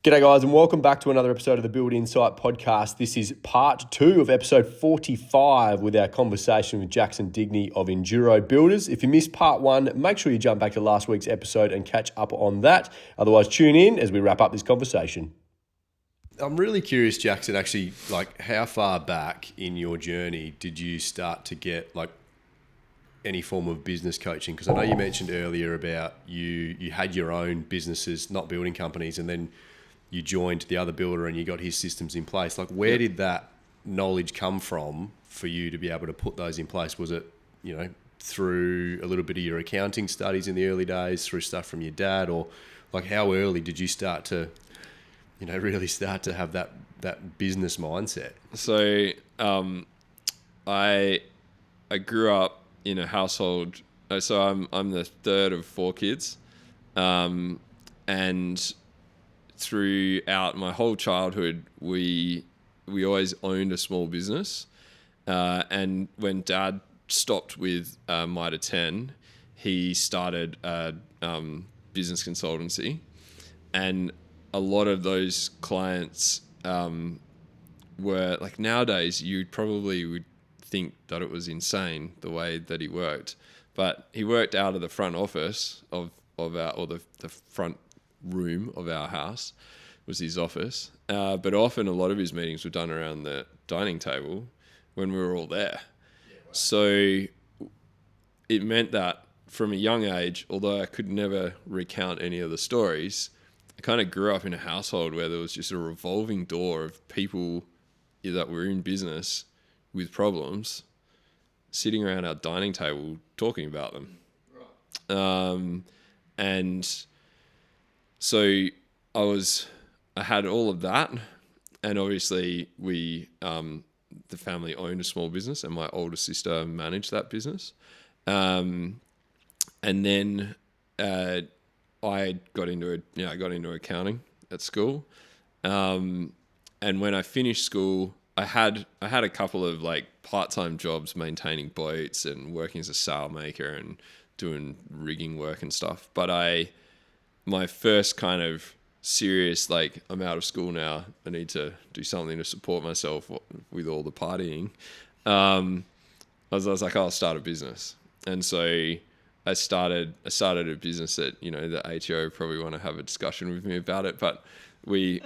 G'day guys and welcome back to another episode of the Build Insite podcast. This is part 2 of episode 45 with our conversation with Jackson Digney of Enduro Builders. If you missed part 1, make sure you jump back to last week's episode and catch up on that. Otherwise, tune in as we wrap up this conversation. I'm really curious, Jackson, actually, like how far back in your journey did you start to get like any form of business coaching? Because I know you mentioned earlier about you had your own businesses, not building companies, and then you joined the other builder and you got his systems in place. Like, where did that knowledge come from for you to be able to put those in place? Was it, through a little bit of your accounting studies in the early days, through stuff from your dad, or like how early did you start to, really start to have that business mindset? So, I grew up in a household. So I'm the third of 4 kids, and throughout my whole childhood, we always owned a small business. And when Dad stopped with Mitre 10, he started a business consultancy. And a lot of those clients were like, nowadays you probably would think that it was insane the way that he worked. But he worked out of the front office of our, or the front room of our house was his office, but often a lot of his meetings were done around the dining table when we were all there. So it meant that from a young age, although I could never recount any of the stories, I kind of grew up in a household where there was just a revolving door of people that were in business with problems sitting around our dining table talking about them. Right. And so I had all of that, and obviously the family owned a small business, and my older sister managed that business. And then I got into accounting at school. And when I finished school, I had a couple of like part-time jobs maintaining boats and working as a sailmaker and doing rigging work and stuff. But my first kind of serious, like, I'm out of school now, I need to do something to support myself with all the partying. I was like, I'll start a business. And so I started a business that, the ATO probably want to have a discussion with me about it. But we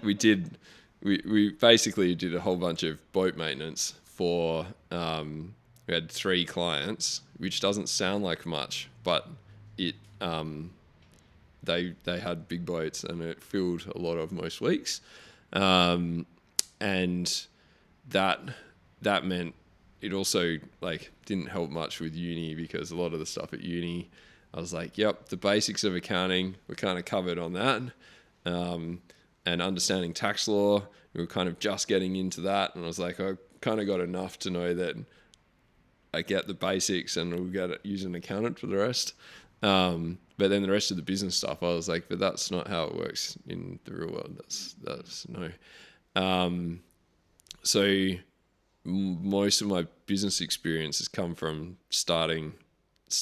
basically did a whole bunch of boat maintenance for, we had 3 clients, which doesn't sound like much, but it, they had big boats and it filled a lot of most weeks. And that meant it also like didn't help much with uni, because a lot of the stuff at uni, I was like, yep, the basics of accounting, we're kind of covered on that. And understanding tax law, we were kind of just getting into that. And I was like, I kind of got enough to know that I get the basics and we'll use an accountant for the rest. But then the rest of the business stuff, I was like, but that's not how it works in the real world. That's no. So most of my business experience has come from starting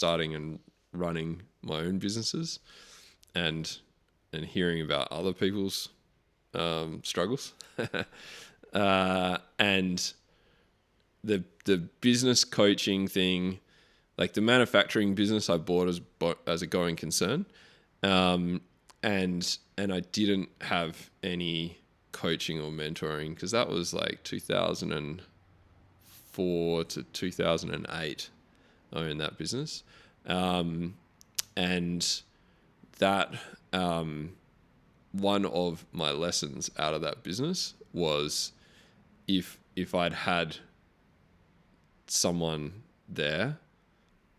and running my own businesses, and hearing about other people's struggles. And the business coaching thing, like the manufacturing business I bought as a going concern. And I didn't have any coaching or mentoring, because that was like 2004 to 2008 I owned that business. And that, one of my lessons out of that business was if I'd had someone there,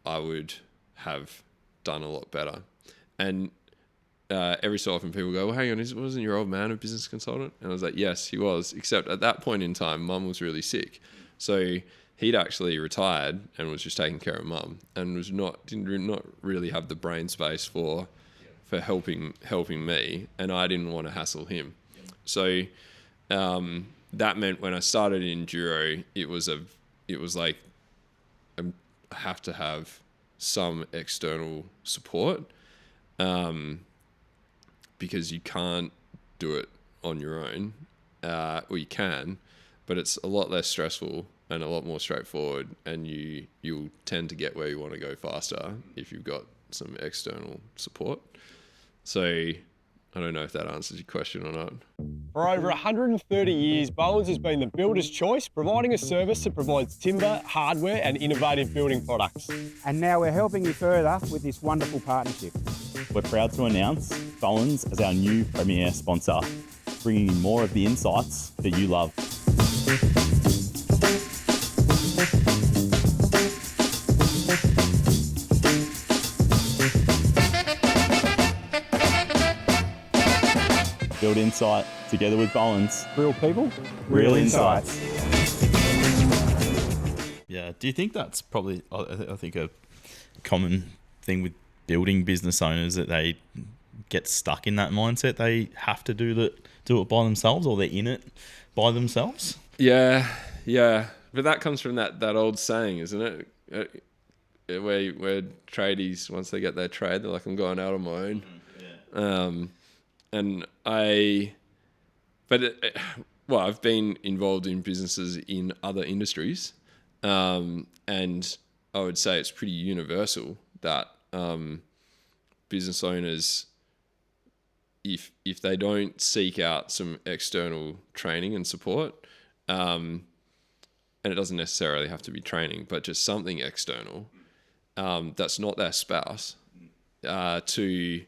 I would have done a lot better. And every so often people go, well, hang on, wasn't your old man a business consultant? And I was like, yes, he was, except at that point in time, Mum was really sick. So he'd actually retired and was just taking care of Mum, and did not really have the brain space for helping me, and I didn't want to hassle him. So that meant when I started Enduro, it was like I have to have some external support, because you can't do it on your own, or you can, but it's a lot less stressful and a lot more straightforward, and you'll tend to get where you want to go faster if you've got some external support. So I don't know if that answers your question or not. For over 130 years, Bowen's has been the builder's choice, providing a service that provides timber, hardware and innovative building products. And now we're helping you further with this wonderful partnership. We're proud to announce Bowen's as our new premier sponsor, bringing you more of the insights that you love. Build Insight together with Bowen's. Real people, Real insights. Yeah, do you think that's probably, I think, a common thing with building business owners, that they get stuck in that mindset? They have to do it by themselves, or they're in it by themselves? Yeah. But that comes from that old saying, isn't it? Where tradies, once they get their trade, they're like, I'm going out on my own. I've been involved in businesses in other industries, and I would say it's pretty universal that business owners, if they don't seek out some external training and support, and it doesn't necessarily have to be training, but just something external, that's not their spouse, to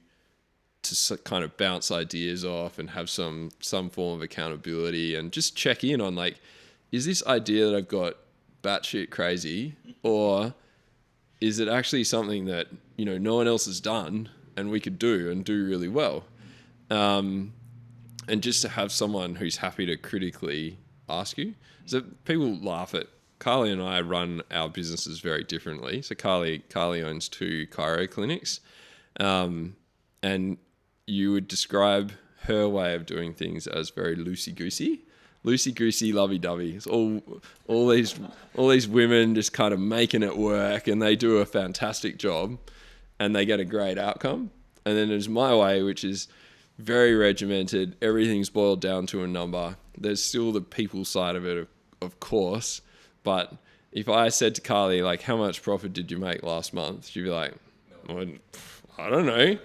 kind of bounce ideas off and have some form of accountability, and just check in on, like, is this idea that I've got batshit crazy, or is it actually something that, no one else has done and we could do really well? And just to have someone who's happy to critically ask you. So people laugh at, Carly and I run our businesses very differently. So Carly owns 2 chiro clinics, and you would describe her way of doing things as very loosey-goosey, lovey-dovey. It's all these women just kind of making it work, and they do a fantastic job, and they get a great outcome. And then there's my way, which is very regimented. Everything's boiled down to a number. There's still the people side of it, of course. But if I said to Carly, like, how much profit did you make last month? She'd be like, I don't know.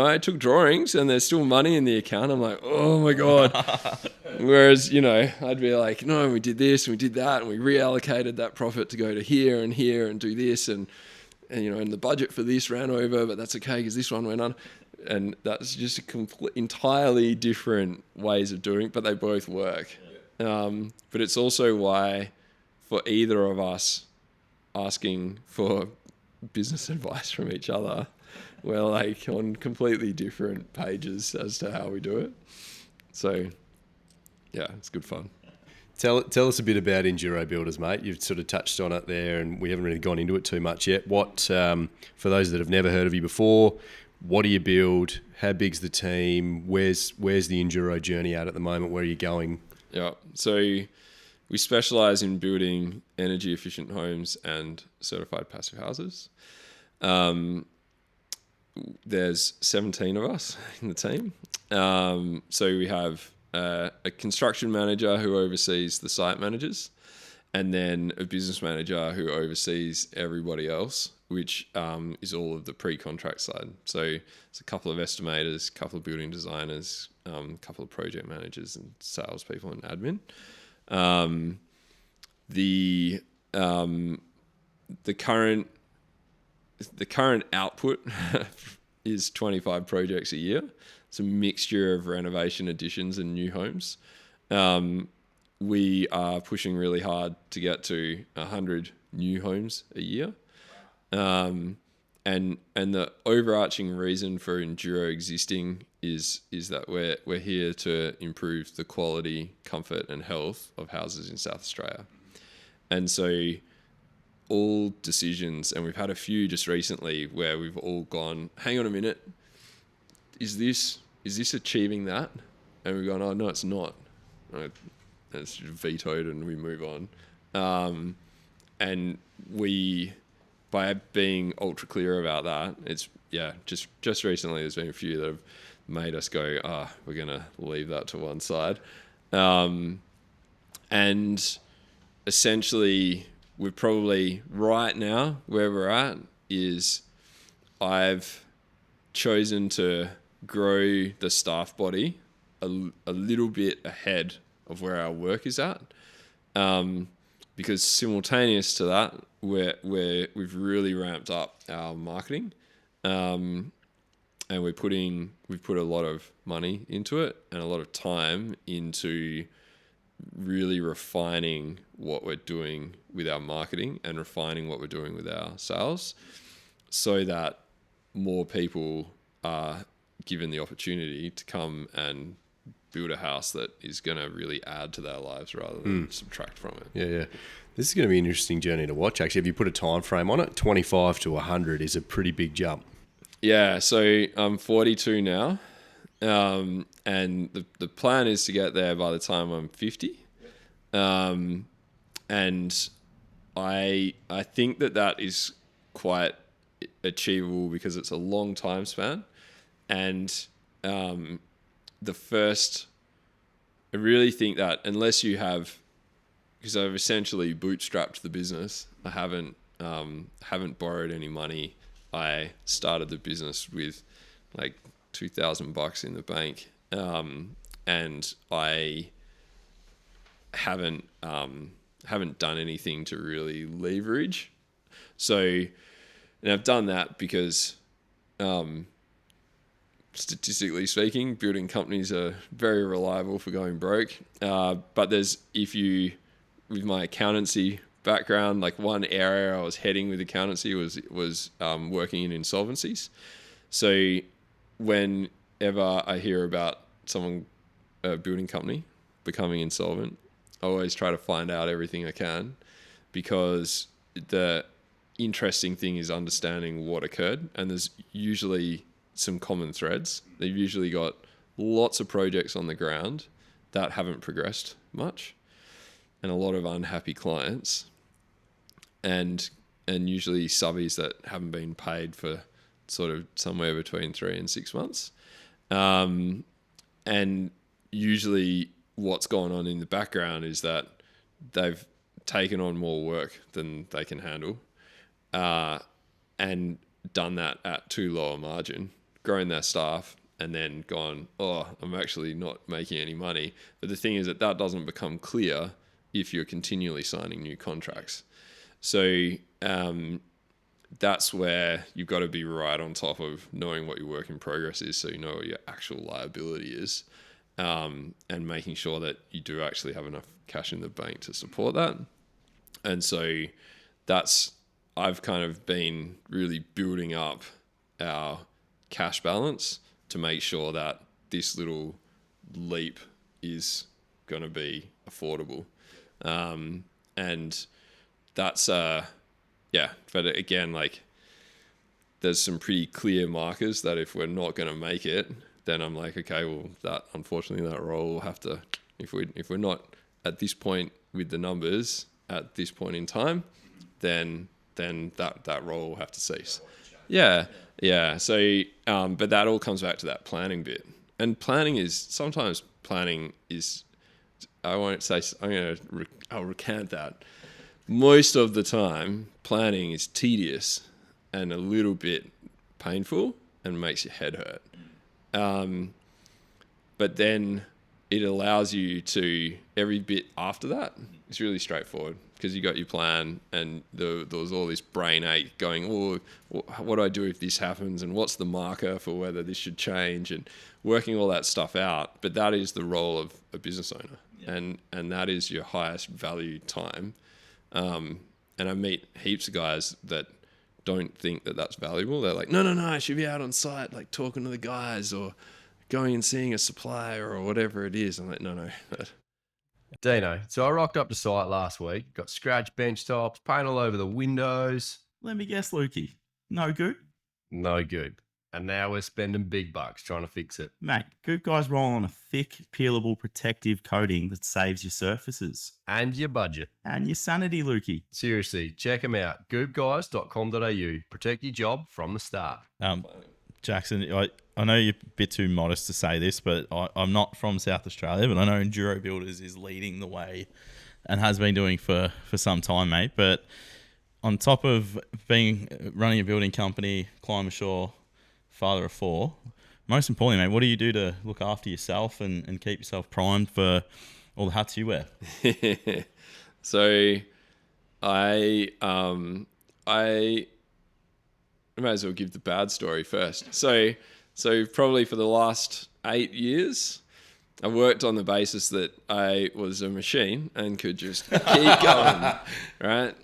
I took drawings and there's still money in the account. I'm like, oh my God. Whereas, I'd be like, no, we did this and we did that, and we reallocated that profit to go to here and do this. And the budget for this ran over, but that's okay because this one went on. And that's just entirely different ways of doing it, but they both work. But it's also why, for either of us asking for business advice from each other, we're like on completely different pages as to how we do it. So, yeah, it's good fun. Tell us a bit about Enduro Builders, mate. You've sort of touched on it there, and we haven't really gone into it too much yet. What, for those that have never heard of you before, what do you build? How big's the team? Where's the Enduro journey at the moment? Where are you going? Yeah, so we specialize in building energy efficient homes and certified passive houses. There's 17 of us in the team. So we have a construction manager who oversees the site managers, and then a business manager who oversees everybody else, which is all of the pre-contract side. So it's a couple of estimators, a couple of building designers, a couple of project managers and salespeople and admin. The current output is 25 projects a year. It's a mixture of renovation, additions, and new homes. We are pushing really hard to get to 100 new homes a year. And the overarching reason for Enduro existing is that we're here to improve the quality, comfort, and health of houses in South Australia. And so all decisions, and we've had a few just recently where we've all gone, hang on a minute, is this achieving that? And we've gone, oh no, it's not. It's vetoed, and we move on. And we, by being ultra clear about that, it's just recently there's been a few made us go, we're going to leave that to one side. And essentially, we're probably right now where we're at is I've chosen to grow the staff body a little bit ahead of where our work is at. Because simultaneous to that, we've really ramped up our marketing. And we've put a lot of money into it and a lot of time into really refining what we're doing with our marketing and refining what we're doing with our sales so that more people are given the opportunity to come and build a house that is going to really add to their lives rather than subtract from it. Yeah. This is going to be an interesting journey to watch, actually. Have you put a time frame on it? 25 to 100 is a pretty big jump. Yeah, so I'm 42 now, and the plan is to get there by the time I'm 50. And I think that is quite achievable because it's a long time span. And I really think that unless you have, because I've essentially bootstrapped the business, I haven't borrowed any money. I started the business with like $2,000 in the bank, and I haven't done anything to really leverage. So, and I've done that because, statistically speaking, building companies are very reliable for going broke. But with my accountancy background, like one area I was heading with accountancy was working in insolvencies. So whenever I hear about a building company becoming insolvent, I always try to find out everything I can, because the interesting thing is understanding what occurred, and there's usually some common threads. They've usually got lots of projects on the ground that haven't progressed much, and a lot of unhappy clients, and usually subbies that haven't been paid for sort of somewhere between 3 and 6 months. And usually what's going on in the background is that they've taken on more work than they can handle, and done that at too low a margin, grown their staff, and then gone, I'm actually not making any money. But the thing is that doesn't become clear if you're continually signing new contracts. So that's where you've got to be right on top of knowing what your work in progress is, so you know what your actual liability is, and making sure that you do actually have enough cash in the bank to support that. And so I've kind of been really building up our cash balance to make sure that this little leap is going to be affordable. And that's, but again, like, there's some pretty clear markers that if we're not going to make it, then I'm like, okay, well, unfortunately that role will have to, if we're not at this point with the numbers at this point in time, then that role will have to cease. Yeah. So, but that all comes back to that planning bit. And sometimes planning is, I'll recant that. Most of the time, planning is tedious and a little bit painful and makes your head hurt. But then it allows you to, every bit after that, it's really straightforward, because you got your plan, and there was all this brain ache going, what do I do if this happens, and what's the marker for whether this should change, and working all that stuff out. But that is the role of a business owner, and that is your highest value time. And I meet heaps of guys that don't think that that's valuable. They're like, no, I should be out on site, like talking to the guys, or going and seeing a supplier, or whatever it is. I'm like, no. Dino, so I rocked up to site last week, got scratched bench tops, paint all over the windows. Let me guess, Lukey. No good? No good. And now we're spending big bucks trying to fix it. Mate, Goop Guys roll on a thick, peelable, protective coating that saves your surfaces. And your budget. And your sanity, Lukey. Seriously, check them out. goopguys.com.au. Protect your job from the start. Jackson, I know you're a bit too modest to say this, but I'm not from South Australia, but I know Enduro Builders is leading the way and has been doing for some time, mate. But on top of running a building company, Climasure, father of 4, most importantly, mate, what do you do to look after yourself and keep yourself primed for all the hats you wear? So I may as well give the bad story first. So probably for the last 8 years, I worked on the basis that I was a machine and could just keep going, right?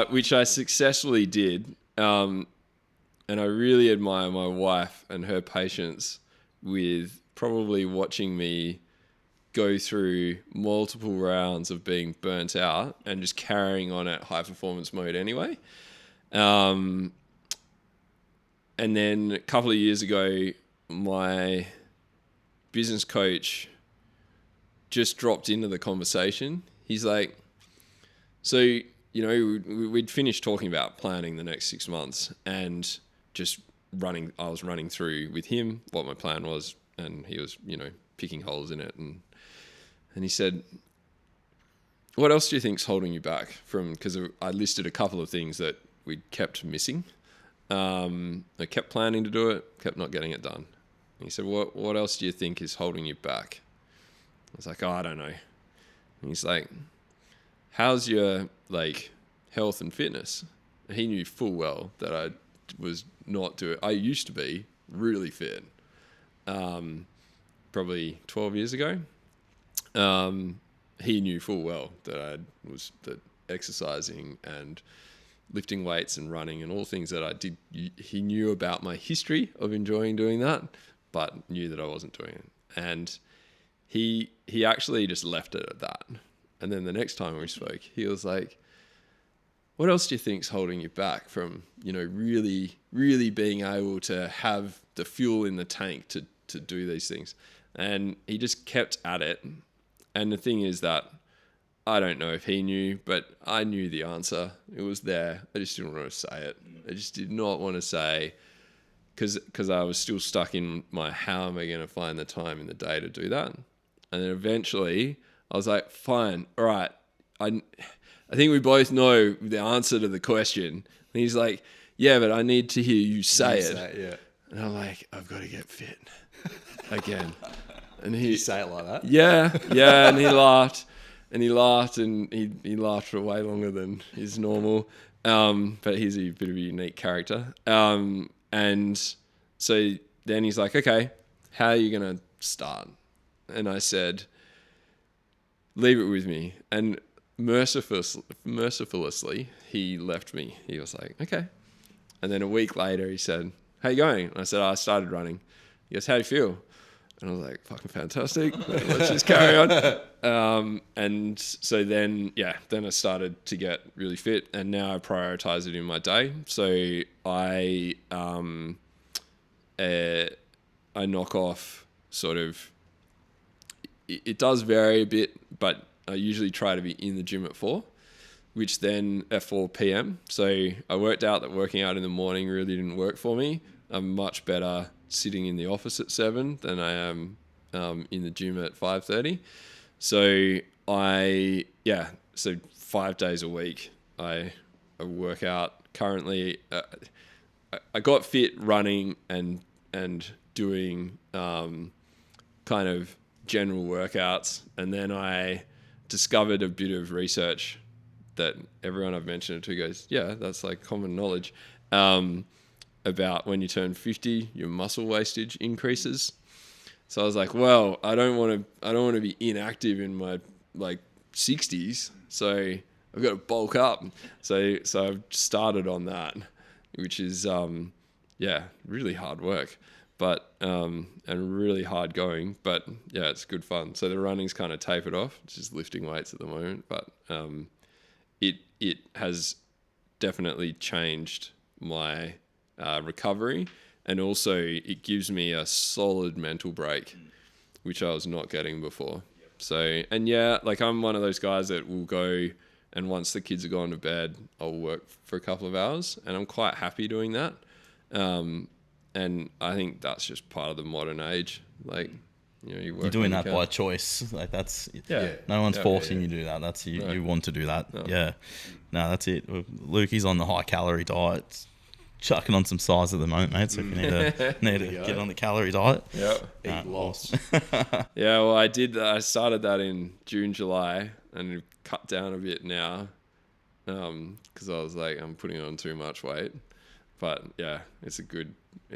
Which I successfully did. And I really admire my wife and her patience with probably watching me go through multiple rounds of being burnt out and just carrying on at high performance mode anyway. And then a couple of years ago, my business coach just dropped into the conversation. He's like, so, you know, we'd finished talking about planning the next 6 months and just I was running through with him what my plan was, and he was, you know, picking holes in it. And he said, what else do you think's holding you back from, because I listed a couple of things that we kept missing. I kept planning to do it, kept not getting it done. And he said, what else do you think is holding you back? I was like, I don't know. And he's like, how's your health and fitness? He knew full well that I was not doing. I used to be really fit, probably 12 years ago. He knew full well that that exercising and lifting weights and running and all things that I did. He knew about my history of enjoying doing that, but knew that I wasn't doing it. And he actually just left it at that. And then the next time we spoke, he was like, what else do you think's holding you back from, you know, really, really being able to have the fuel in the tank to do these things? And he just kept at it. And the thing is that I don't know if he knew, but I knew the answer. It was there. I just didn't want to say it. I just did not want to say, because I was still stuck in my, how am I going to find the time in the day to do that? And then eventually I was like, fine, all right. I think we both know the answer to the question. And he's like, yeah, but I need to hear you say it. Yeah. And I'm like, I've got to get fit again. And he You say it like that? Yeah. And he laughed. And he laughed for way longer than is normal. But he's a bit of a unique character. And so then he's like, okay, how are you going to start? And I said, leave it with me. And mercifully, he left me. He was like, okay. And then a week later, he said, how you going? And I said, I started running. He goes, how do you feel? And I was like, fucking fantastic. Let's just carry on. And so then I started to get really fit, and now I prioritize it in my day. So I knock off sort of, it does vary a bit, but I usually try to be in the gym at 4, which then at 4 p.m. So I worked out that working out in the morning really didn't work for me. I'm much better sitting in the office at 7 than I am in the gym at 5:30. So so 5 days a week I work out. Currently, I got fit running and doing kind of general workouts, and then I discovered a bit of research that everyone I've mentioned it to goes, yeah, that's like common knowledge, about when you turn 50, your muscle wastage increases. So I was like, well, I don't want to be inactive in my 60s, so I've got to bulk up. So I've started on that, which is really hard work, but and really hard going, but yeah, it's good fun. So the running's kind of tapered off, it's just lifting weights at the moment, but it has definitely changed my recovery, and also it gives me a solid mental break, which I was not getting before. So, and I'm one of those guys that will go, and once the kids are gone to bed, I'll work for a couple of hours, and I'm quite happy doing that. And I think that's just part of the modern age. Like, You're doing that by choice. Like that's no one's forcing you to do that. That's you want to do that. No. Yeah. No, that's it. Lukey's on the high calorie diet, chucking on some size at the moment, mate. So if you need to get on the calorie diet. Yeah. Eat lots. Yeah, well, I started that in June, July, and cut down a bit now, because I was like, I'm putting on too much weight. But yeah, it's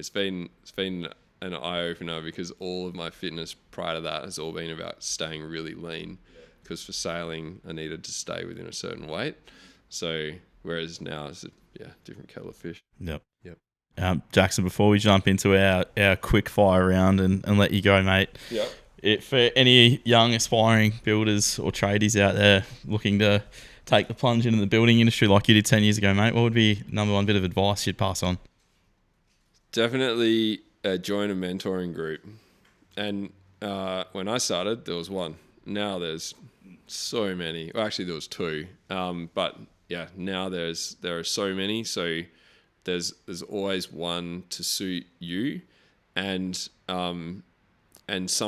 been an eye opener, because all of my fitness prior to that has all been about staying really lean. Because for sailing, I needed to stay within a certain weight. So whereas now it's a different kettle of fish. Yep. Jackson, before we jump into our quick fire round and let you go, mate. Yep. For any young aspiring builders or tradies out there looking to take the plunge into the building industry like you did 10 years ago, mate, what would be number one bit of advice you'd pass on? Definitely join a mentoring group. And when I started, there was one. Now there's so many. Well, actually, there was two. But yeah, now there are so many. So there's always one to suit you, and some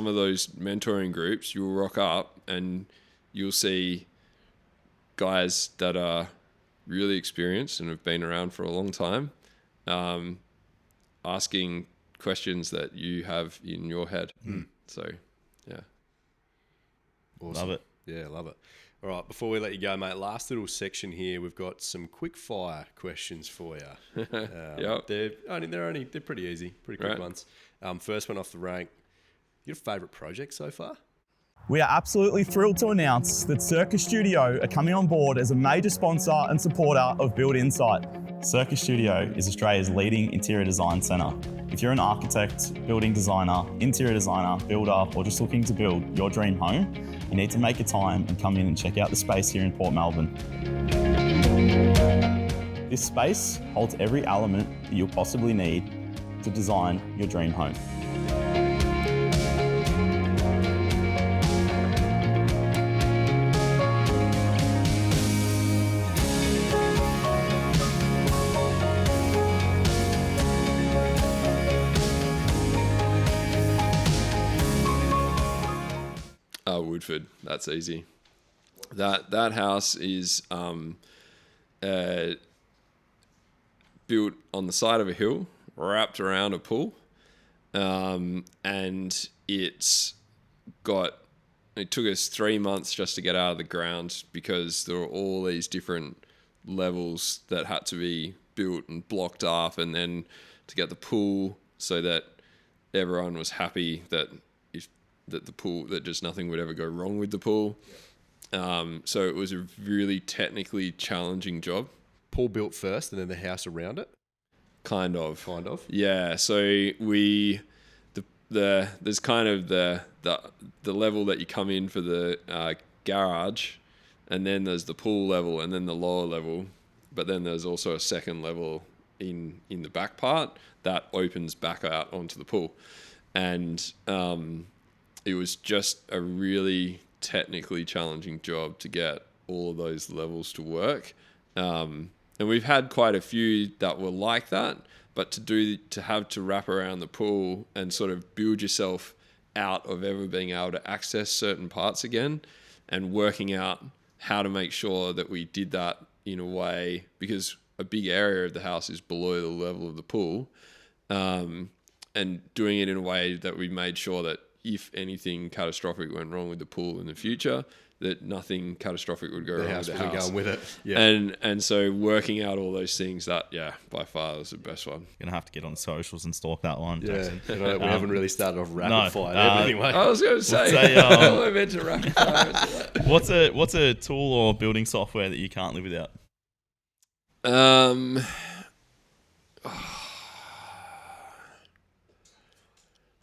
of those mentoring groups, you'll rock up and you'll see guys that are really experienced and have been around for a long time, asking questions that you have in your head. So, yeah. Awesome. Love it. Yeah, love it. All right, before we let you go, mate, last little section here, we've got some quick fire questions for you. Yep. They're pretty easy, pretty quick Right. ones. First one off the rank. Your favourite project so far? We are absolutely thrilled to announce that Circus Studio are coming on board as a major sponsor and supporter of Build Insite. Circus Studio is Australia's leading interior design centre. If you're an architect, building designer, interior designer, builder, or just looking to build your dream home, you need to make a time and come in and check out the space here in Port Melbourne. This space holds every element that you'll possibly need to design your dream home. Woodford, that's easy. That house is built on the side of a hill, wrapped around a pool, and it took us 3 months just to get out of the ground, because there were all these different levels that had to be built and blocked up, and then to get the pool so that everyone was happy that the pool, that just nothing would ever go wrong with the pool. So it was a really technically challenging job. Pool built first and then the house around it? Kind of. Yeah. So there's kind of the level that you come in for the garage, and then there's the pool level, and then the lower level, but then there's also a second level in the back part that opens back out onto the pool. And it was just a really technically challenging job to get all of those levels to work. And we've had quite a few that were like that, but to have to wrap around the pool and sort of build yourself out of ever being able to access certain parts again, and working out how to make sure that we did that in a way, because a big area of the house is below the level of the pool, and doing it in a way that we made sure that if anything catastrophic went wrong with the pool in the future, that nothing catastrophic would go wrong with the house. Going with it. Yeah. And so working out all those things, that by far was the best one. Gonna have to get on socials and stalk that one, Yeah. Jackson. We haven't really started off rapid fire there, but anyway. I was going to say, I meant to rapid fire. What's a tool or building software that you can't live without?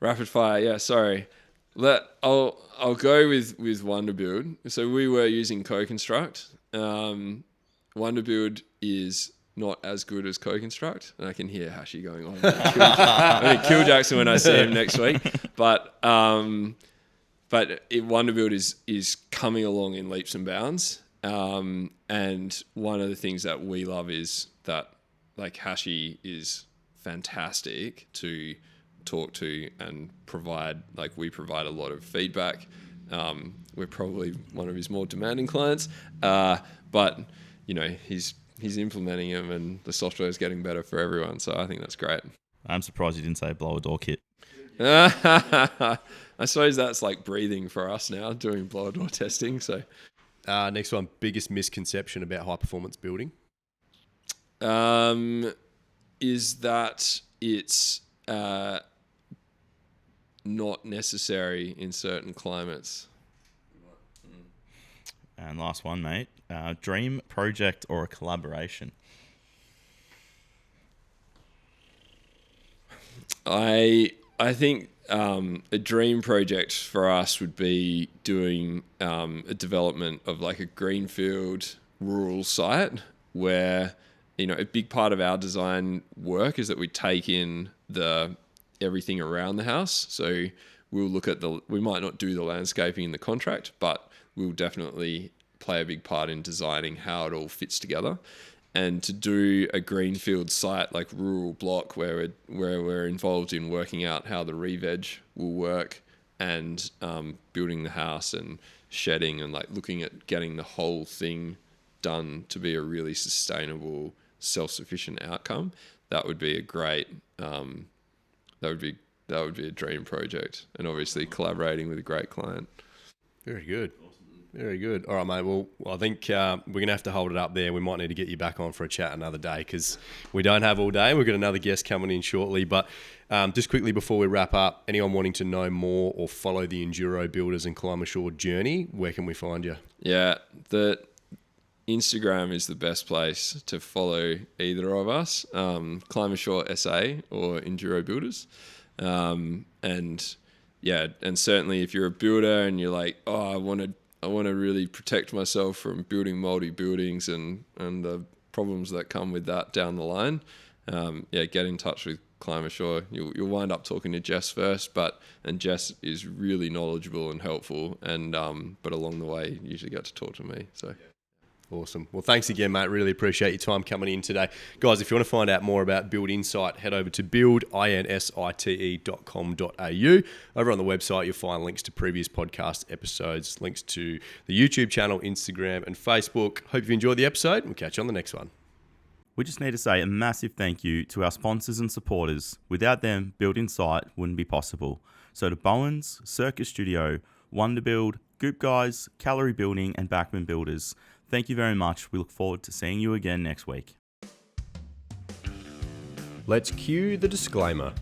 Rapid fire, yeah. Sorry, I'll go with Wonder Build. So we were using Co-Construct. Wonder Build is not as good as Co-Construct, and I can hear Hashi going on. I'm gonna kill Jackson when I see him next week. But Wonder Build is coming along in leaps and bounds. And one of the things that we love is that, like, Hashi is fantastic to talk to and provide. Like, we provide a lot of feedback. We're probably one of his more demanding clients, but you know, he's implementing them, and the software is getting better for everyone. So I think that's great. I'm surprised you didn't say blower door kit. I suppose that's like breathing for us now, doing blower door testing. So Next one, biggest misconception about high performance building? Is that it's not necessary in certain climates. And last one, mate. Dream project or a collaboration? I think a dream project for us would be doing a development of like a greenfield rural site where, you know, a big part of our design work is that we take in everything around the house. So we'll look at we might not do the landscaping in the contract, but we'll definitely play a big part in designing how it all fits together. And to do a greenfield site, like rural block, where we're involved in working out how the re-veg will work, and building the house and shedding, and like looking at getting the whole thing done to be a really sustainable, self-sufficient outcome. That would be a great. That would be a dream project, and obviously collaborating with a great client. Very good. Very good. All right, mate. Well, I think we're going to have to hold it up there. We might need to get you back on for a chat another day because we don't have all day. We've got another guest coming in shortly. But just quickly before we wrap up, anyone wanting to know more or follow the Enduro Builders and Climasure journey, where can we find you? Yeah, the Instagram is the best place to follow either of us, Climasure SA or Enduro Builders. And certainly if you're a builder and you're like, oh, I want to really protect myself from building moldy buildings and the problems that come with that down the line, get in touch with Climasure. You'll wind up talking to Jess first, and Jess is really knowledgeable and helpful, and but along the way you usually get to talk to me. So. Awesome. Well, thanks again, mate. Really appreciate your time coming in today. Guys, if you want to find out more about Build Insight, head over to buildinsite.com.au. Over on the website, you'll find links to previous podcast episodes, links to the YouTube channel, Instagram, and Facebook. Hope you've enjoyed the episode. We'll catch you on the next one. We just need to say a massive thank you to our sponsors and supporters. Without them, Build Insight wouldn't be possible. So to Bowens, Circus Studio, Wonderbuild, Goop Guys, Calorie Building, and Backman Builders, thank you very much. We look forward to seeing you again next week. Let's cue the disclaimer.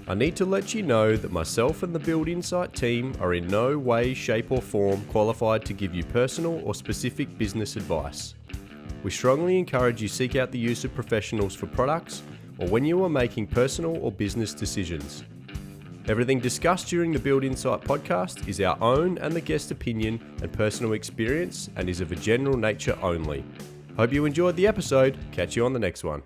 I need to let you know that myself and the Build Insight team are in no way, shape or form qualified to give you personal or specific business advice. We strongly encourage you seek out the use of professionals for products or when you are making personal or business decisions. Everything discussed during the Build Insight podcast is our own and the guest opinion and personal experience and is of a general nature only. Hope you enjoyed the episode. Catch you on the next one.